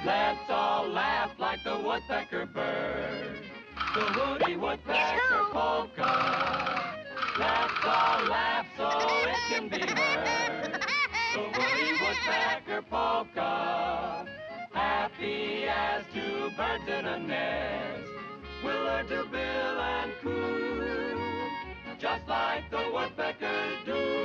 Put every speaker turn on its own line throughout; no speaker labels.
Let's all laugh like the woodpecker bird. The woody woodpecker polka. Let's all laugh so it can be heard. The woody woodpecker polka. Happy as two birds in a nest. We'll learn to bill and coo, just like the woodpeckers do.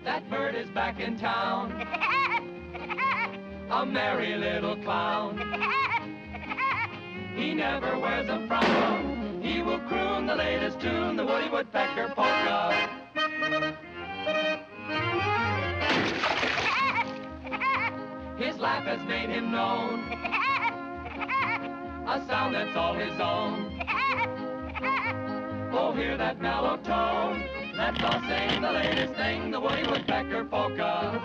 That bird is back in town, a merry little clown. He never wears a frown. He will croon the latest tune, the woody woodpecker polka. His laugh has made him known, a sound that's all his own. Oh, hear that mellow tone. Let's all sing the latest thing, the woody woodpecker polka.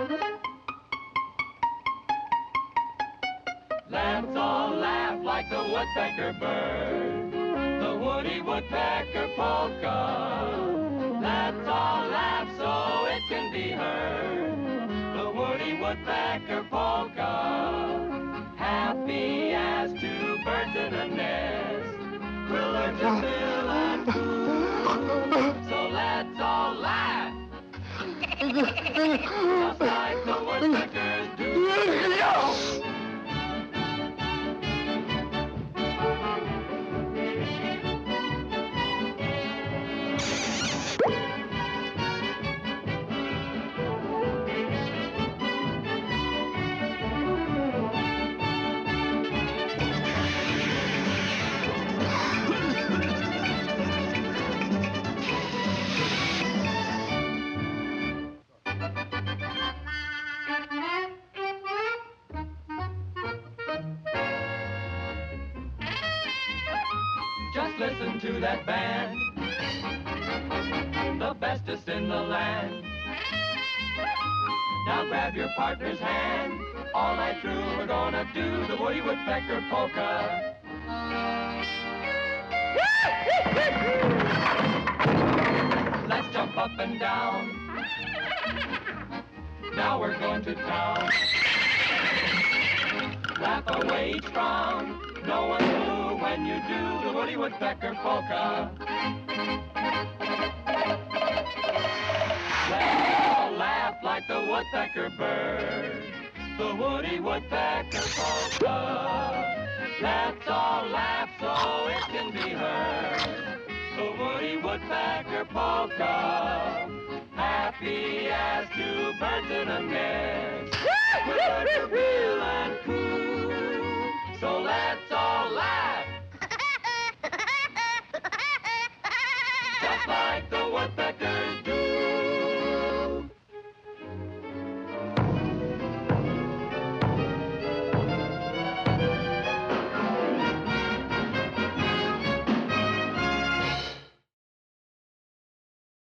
Let's all laugh like the woodpecker bird, the woody woodpecker polka. Let's all laugh so it can be heard, the woody woodpecker polka. Happy as two birds in a nest, we'll learn to fill and coo. So let's all laugh, just like the woodpeckers do. listen to that band, the bestest in the land. Now grab your partner's hand, all night through we're gonna do the Woody Woodpecker Polka. Let's jump up and down, now we're going to town. Laugh away each frown, no one's blue when you do the Woody Woodpecker Polka. Let's all laugh like the woodpecker bird, the Woody Woodpecker Polka. Let's all laugh so it can be heard, the Woody Woodpecker Polka. Happy as two birds in a nest, with a bill and coo.